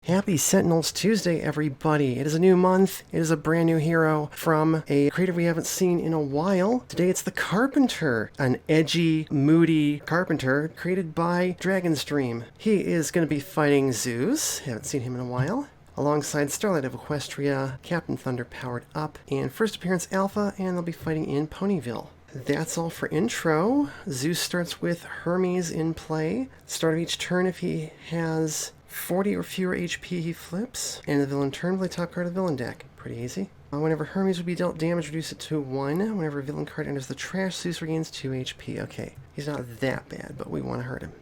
Happy Sentinels Tuesday, everybody. It is a new month. It is a brand new hero from a creator we haven't seen in a while. Today it's the Carpenter, an edgy, moody Carpenter created by Dragonstream. He is going to be fighting Zeus. Haven't seen him in a while. Alongside Starlight of Equestria, Captain Thunder powered up, and first appearance Alpha, and they'll be fighting in Ponyville. That's all for intro. Zeus starts with Hermes in play. Start of each turn, if he has 40 or fewer HP, he flips. And the villain turn, play top card of the villain deck. Pretty easy. Whenever Hermes would be dealt damage, reduce it to 1. Whenever a villain card enters the trash, Zeus regains 2 HP. Okay, he's not that bad, but we want to hurt him.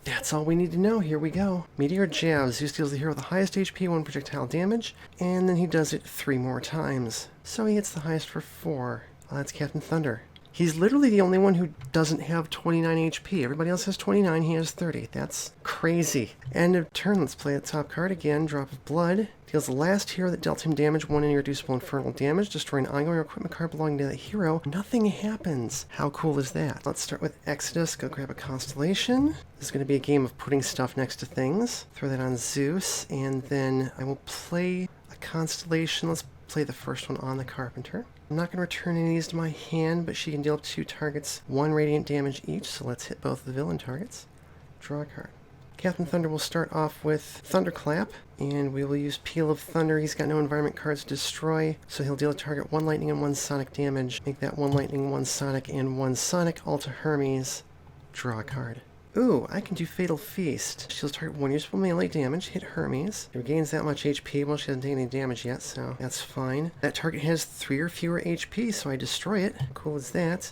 That's all we need to know. Here we go. Meteor Jab. Zeus deals the hero the highest HP, 1 projectile damage, and then he does it 3 more times. So he hits the highest for 4. That's Captain Thunder. He's literally the only one who doesn't have 29 HP. Everybody else has 29, he has 30. That's crazy. End of turn, let's play the top card again. Drop of Blood. Deals the last hero that dealt him damage 1 irreducible infernal damage. Destroy an ongoing equipment card belonging to that hero. Nothing happens. How cool is that? Let's start with Exodus. Go grab a Constellation. This is going to be a game of putting stuff next to things. Throw that on Zeus, and then I will play a Constellation. Let's play the first one on the Carpenter. I'm not going to return any of these to my hand, but she can deal 2 targets 1 radiant damage each, so let's hit both the villain targets. Draw a card. Captain Thunder will start off with Thunderclap, and we will use Peal of Thunder. He's got no environment cards to destroy, so he'll deal a target 1 lightning and 1 sonic damage. Make that 1 lightning, 1 sonic, and 1 sonic, all to Hermes. Draw a card. Ooh, I can do Fatal Feast. She'll target 1 useful melee damage, hit Hermes. It regains that much HP. Well, she hasn't taken any damage yet, so that's fine. That target has 3 or fewer HP, so I destroy it. Cool as that.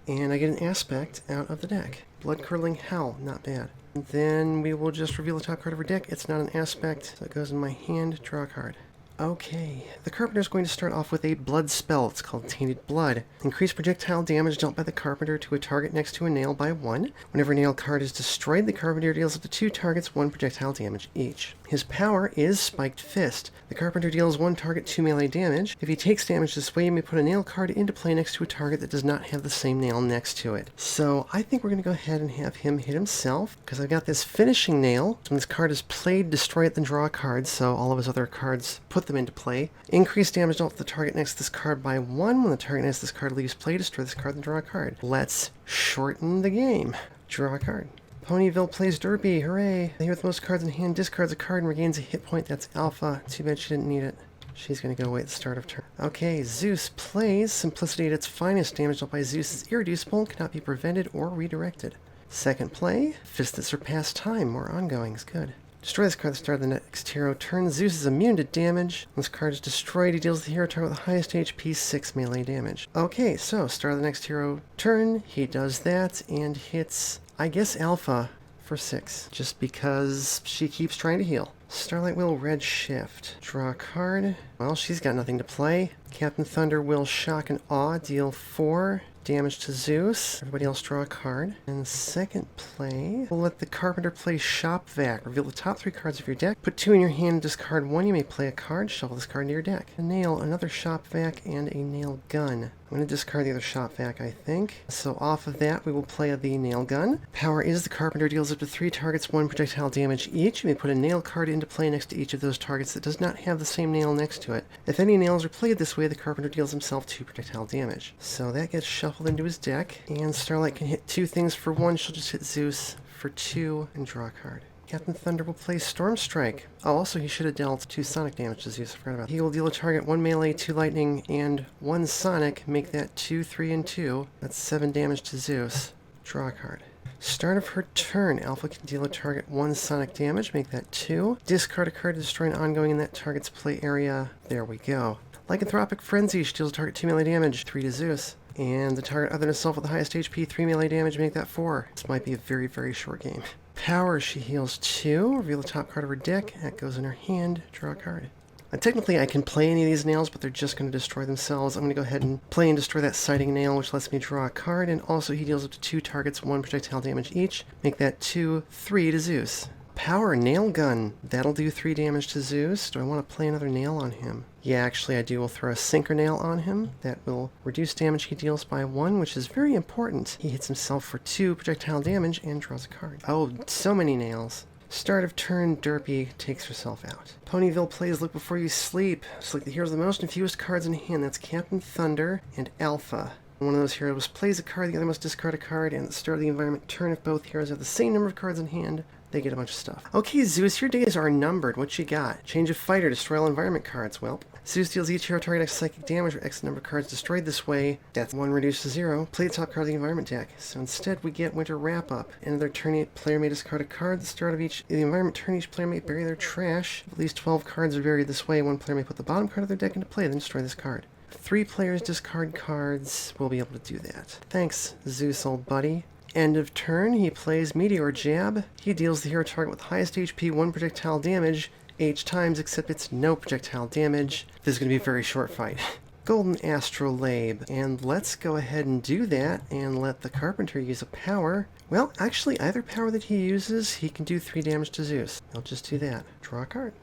And I get an aspect out of the deck. Blood Curdling Hell, not bad. And then we will just reveal the top card of her deck. It's not an aspect, so it goes in my hand. Draw a card. Okay, the Carpenter is going to start off with a blood spell. It's called Tainted Blood. Increase projectile damage dealt by the Carpenter to a target next to a nail by 1. Whenever a nail card is destroyed, the Carpenter deals up to 2 targets 1 projectile damage each. His power is Spiked Fist. The Carpenter deals 1 target 2 melee damage. If he takes damage this way, you may put a nail card into play next to a target that does not have the same nail next to it. So I think we're going to go ahead and have him hit himself, because I've got this finishing nail. So when this card is played, destroy it, then draw a card, so all of his other cards put them into play. Increase damage dealt to the target next to this card by 1. When the target next to this card leaves play, destroy this card, then draw a card. Let's shorten the game. Draw a card. Ponyville plays Derpy, hooray! The hero with the most cards in hand discards a card and regains a hit point. That's Alpha. Too bad she didn't need it. She's going to go away at the start of turn. Okay, Zeus plays Simplicity at its finest. Damage dealt by Zeus is irreducible, cannot be prevented or redirected. Second play, Fist that surpassed time, more ongoing is good. Destroy this card at the start of the next hero turn. Zeus is immune to damage. When this card is destroyed, he deals the hero target with the highest HP 6 melee damage. Okay, so start of the next hero turn, he does that and hits, I guess, Alpha for 6, just because she keeps trying to heal. Starlight will red shift. Draw a card. Well, she's got nothing to play. Captain Thunder will shock and awe, deal 4 damage to Zeus. Everybody else draw a card. And second play, we'll let the Carpenter play Shop Vac. Reveal the top 3 cards of your deck. Put 2 in your hand and discard 1. You may play a card. Shuffle this card into your deck. A nail, another Shop Vac, and a nail gun. I'm going to discard the other Shop Vac, I think. So off of that, we will play the nail gun. Power is the Carpenter deals up to 3 targets 1 projectile damage each. You may put a nail card into play next to each of those targets that does not have the same nail next to it. If any nails are played this way, the Carpenter deals himself 2 projectile damage. So that gets shuffled into his deck, and Starlight can hit 2 things for 1. She'll just hit Zeus for 2 and draw a card. Captain Thunder will play Storm Strike. Oh, also he should have dealt 2 sonic damage to Zeus. I forgot about that. He will deal a target 1 melee, 2 lightning, and 1 sonic. Make that 2, 3, and 2. That's 7 damage to Zeus. Draw a card. Start of her turn, Alpha can deal a target 1 sonic damage. Make that 2. Discard a card to destroy an ongoing in that target's play area. There we go. Lycanthropic Frenzy. She deals a target 2 melee damage. 3 to Zeus. And the target other than herself with the highest HP, 3 melee damage. Make that 4. This might be a very, very short game. Power, she heals 2. Reveal the top card of her deck. That goes in her hand. Draw a card. Technically, I can play any of these nails, but they're just going to destroy themselves. I'm going to go ahead and play and destroy that sighting nail, which lets me draw a card. And also, he deals up to 2 targets, 1 projectile damage each. Make that 2, 3 to Zeus. Power, nail gun. That'll do 3 damage to Zeus. Do I want to play another nail on him? Yeah, actually I do. We'll throw a sinker nail on him. That will reduce damage he deals by 1, which is very important. He hits himself for 2 projectile damage and draws a card. Oh, so many nails. Start of turn, Derpy takes herself out. Ponyville plays Look Before You Sleep. Select the heroes with the most and fewest cards in hand. That's Captain Thunder and Alpha. One of those heroes plays a card, the other must discard a card, and at the start of the environment turn, if both heroes have the same number of cards in hand, they get a bunch of stuff. Okay, Zeus, your days are numbered. What you got? Change of fighter, destroy all environment cards. Well, Zeus deals each hero target X psychic damage or X number of cards destroyed this way. That's 1 reduced to 0. Play the top card of the environment deck. So instead we get Winter Wrap Up. End of their turn, each player may discard a card. At the start of the environment turn, each player may bury their trash. If at least 12 cards are buried this way, one player may put the bottom card of their deck into play, then destroy this card. 3 players discard cards. We'll be able to do that. Thanks, Zeus, old buddy. End of turn, he plays Meteor Jab. He deals the hero target with highest HP 1 projectile damage H times, except it's no projectile damage. This is going to be a very short fight. Golden Astrolabe. And let's go ahead and do that and let the Carpenter use a power. Well, actually, either power that he uses, he can do 3 damage to Zeus. I'll just do that. Draw a card.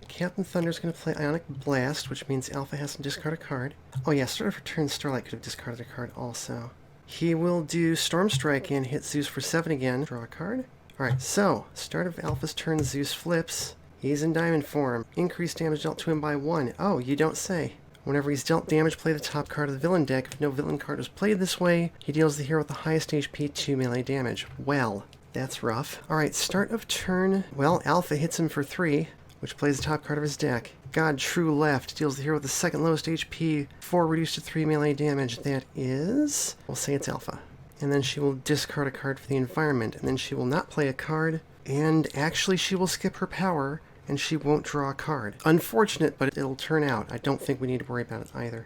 Captain Thunder's going to play Ionic Blast, which means Alpha has to discard a card. Oh yeah, start of her turn, Starlight could have discarded a card also. He will do Storm Strike and hit Zeus for 7 again. Draw a card. Alright, so, start of Alpha's turn, Zeus flips. He's in diamond form. Increased damage dealt to him by 1. Oh, you don't say. Whenever he's dealt damage, play the top card of the villain deck. If no villain card was played this way, he deals the hero with the highest HP 2 melee damage. Well, that's rough. Alright, start of turn. Well, Alpha hits him for 3, which plays the top card of his deck. God True Left deals the hero with the second lowest HP, 4 reduced to 3 melee damage. That is, we'll say it's Alpha. And then she will discard a card for the environment, and then she will not play a card, and actually she will skip her power, and she won't draw a card. Unfortunate, but it'll turn out. I don't think we need to worry about it either.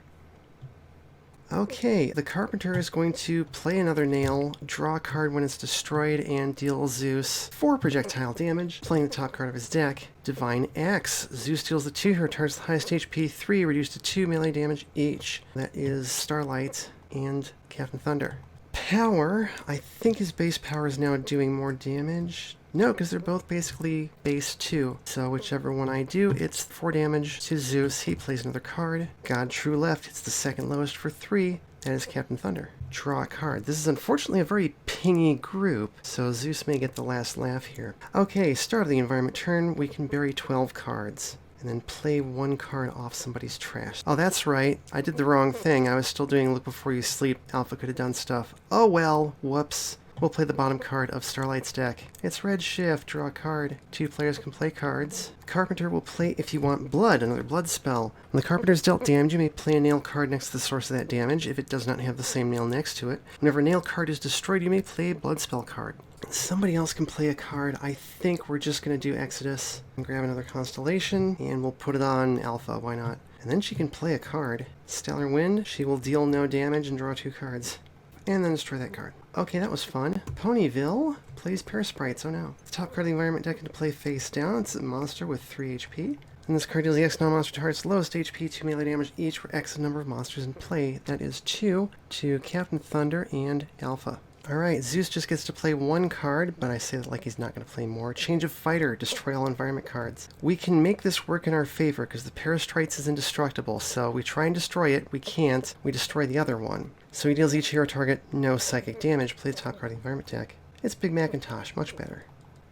Okay, the Carpenter is going to play another nail, draw a card when it's destroyed, and deal Zeus 4 projectile damage, playing the top card of his deck. Divine Axe. Zeus deals the 2 hero targets the highest HP 3, reduced to 2 melee damage each. That is Starlight and Captain Thunder. Power. I think his base power is now doing more damage. No, because they're both basically base 2. So whichever one I do, it's 4 damage to Zeus. He plays another card. God True Left hits the second lowest for 3. That is Captain Thunder. Draw a card. This is unfortunately a very pingy group, so Zeus may get the last laugh here. Okay, start of the environment turn, we can bury 12 cards. And then play 1 card off somebody's trash. Oh, that's right. I did the wrong thing. I was still doing Look Before You Sleep. Alpha could have done stuff. Oh well. Whoops. We'll play the bottom card of Starlight's deck. It's Red Shift. Draw a card. 2 players can play cards. Carpenter will play If You Want Blood, another blood spell. When the Carpenter's dealt damage, you may play a nail card next to the source of that damage if it does not have the same nail next to it. Whenever a nail card is destroyed, you may play a blood spell card. Somebody else can play a card. I think we're just going to do Exodus and grab another Constellation, and we'll put it on Alpha. Why not? And then she can play a card. Stellar Wind. She will deal no damage and draw 2 cards. And then destroy that card. Okay, that was fun. Ponyville plays Parasprites. Oh no. The top card of the environment deck into play face down. It's a monster with 3 HP. And this card deals the X non-monster target's lowest HP, 2 melee damage each for X number of monsters in play. That is 2 to Captain Thunder and Alpha. Alright, Zeus just gets to play 1 card, but I say that like he's not going to play more. Change of Fighter, destroy all environment cards. We can make this work in our favor because the Parastrites is indestructible, so we try and destroy it. We can't. We destroy the other one. So he deals each hero target no psychic damage. Play the top card of the environment deck. It's Big Macintosh, much better.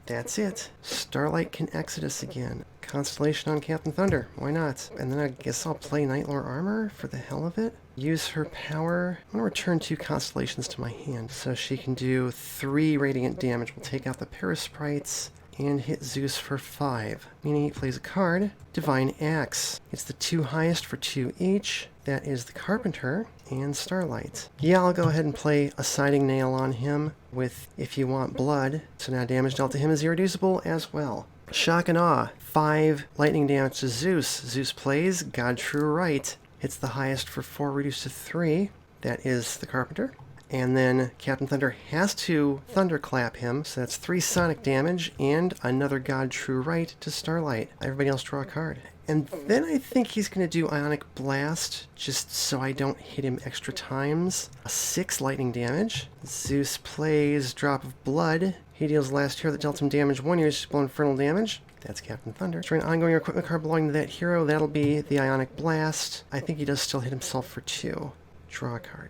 That's it. Starlight can Exodus again. Constellation on Captain Thunder. Why not? And then I guess I'll play Nightlore Armor for the hell of it. Use her power. I'm going to return 2 Constellations to my hand so she can do 3 radiant damage. We'll take out the Parasprites and hit Zeus for 5, meaning he plays a card. Divine Axe. It's the 2 highest for 2 each. That is the Carpenter and Starlight. Yeah, I'll go ahead and play a Siding Nail on him with If You Want Blood. So now damage dealt to him is irreducible as well. Shock and Awe. 5 lightning damage to Zeus. Zeus plays God True Right. Hits the highest for 4, reduced to 3. That is the Carpenter. And then Captain Thunder has to Thunderclap him, so that's 3 sonic damage and another God True Right to Starlight. Everybody else draw a card. And then I think he's going to do Ionic Blast, just so I don't hit him extra times. 6 lightning damage. Zeus plays Drop of Blood. He deals last hero that dealt him damage 1 irresistible infernal damage. That's Captain Thunder. For an ongoing equipment card belonging to that hero, that'll be the Ionic Blast. I think he does still hit himself for 2. Draw a card.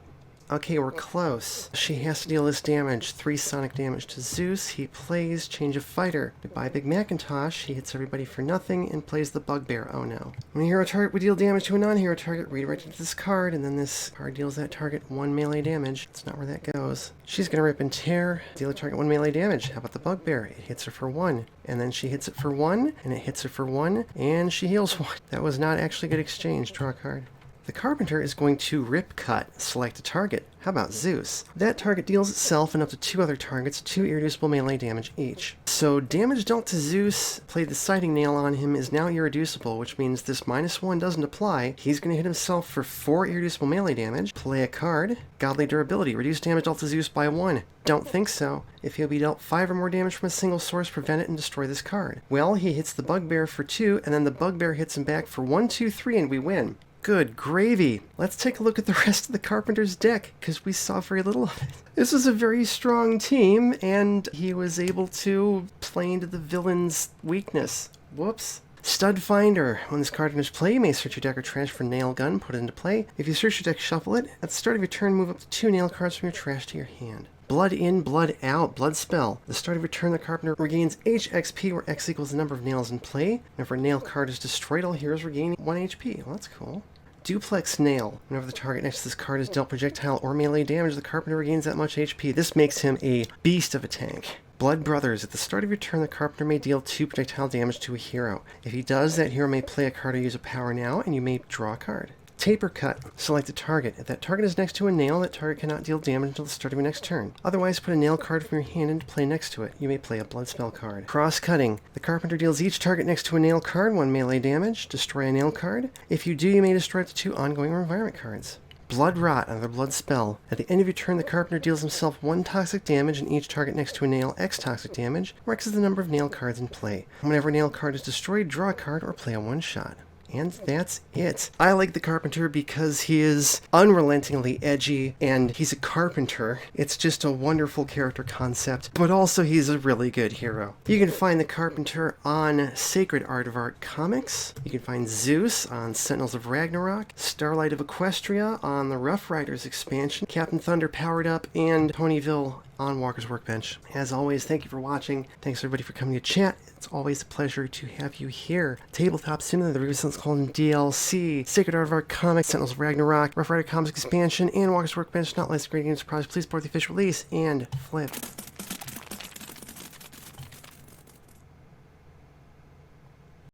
Okay, we're close. She has to deal this damage. 3 sonic damage to Zeus. He plays Change of Fighter. Goodbye, Big Macintosh. He hits everybody for nothing and plays the Bugbear. Oh no. When a hero target would deal damage to a non-hero target, redirect it to this card, and then this card deals that target 1 melee damage. That's not where that goes. She's gonna rip and tear, deal a target 1 melee damage. How about the Bugbear? It hits her for 1. And then she hits it for 1, and it hits her for 1, and she heals 1. That was not actually a good exchange. Draw a card. The Carpenter is going to rip cut, select a target. How about Zeus? That target deals itself and up to 2 other targets 2 irreducible melee damage each. So damage dealt to Zeus, played the sighting nail on him, is now irreducible, which means this -1 doesn't apply. He's going to hit himself for 4 irreducible melee damage. Play a card. Godly Durability. Reduce damage dealt to Zeus by 1. Don't think so. If he'll be dealt 5 or more damage from a single source, prevent it and destroy this card. Well, he hits the Bugbear for 2, and then the Bugbear hits him back for 1, 2, 3, and we win. Good gravy. Let's take a look at the rest of the Carpenter's deck, because we saw very little of it. This was a very strong team, and he was able to play into the villain's weakness. Whoops. Stud Finder. When this card enters play, you may search your deck or trash for Nail Gun, put it into play. If you search your deck, shuffle it. At the start of your turn, move up to 2 nail cards from your trash to your hand. Blood in, blood out, blood spell. At the start of your turn, the Carpenter regains HXP, where X equals the number of nails in play. Whenever a nail card is destroyed, all heroes regain 1 HP. Well, that's cool. Duplex Nail. Whenever the target next to this card is dealt projectile or melee damage, the Carpenter regains that much HP. This makes him a beast of a tank. Blood Brothers. At the start of your turn, the Carpenter may deal 2 projectile damage to a hero. If he does, that hero may play a card or use a power now, and you may draw a card. Taper Cut. Select a target. If that target is next to a nail, that target cannot deal damage until the start of your next turn. Otherwise, put a nail card from your hand into play next to it. You may play a blood spell card. Cross Cutting. The Carpenter deals each target next to a nail card 1 melee damage. Destroy a nail card. If you do, you may destroy up to 2 ongoing or environment cards. Blood Rot, another blood spell. At the end of your turn, the Carpenter deals himself 1 toxic damage and each target next to a nail X toxic damage, where X is the number of nail cards in play. Whenever a nail card is destroyed, draw a card or play a 1-shot. And that's it. I like the Carpenter because he is unrelentingly edgy and he's a carpenter. It's just a wonderful character concept, but also he's a really good hero. You can find the Carpenter on Sacred Art of Art Comics. You can find Zeus on Sentinels of Ragnarok, Starlight of Equestria on the Rough Riders expansion, Captain Thunder Powered Up, and Ponyville on Walker's Workbench. As always, thank you for watching. Thanks everybody for coming to chat. It's always a pleasure to have you here. Tabletop Simulator, the Resistance Colon DLC, Sacred Art of Art Comics, Sentinels of Ragnarok, Rough Rider Comics expansion, and Walker's Workbench, not less great games project. Please support the official release and flip.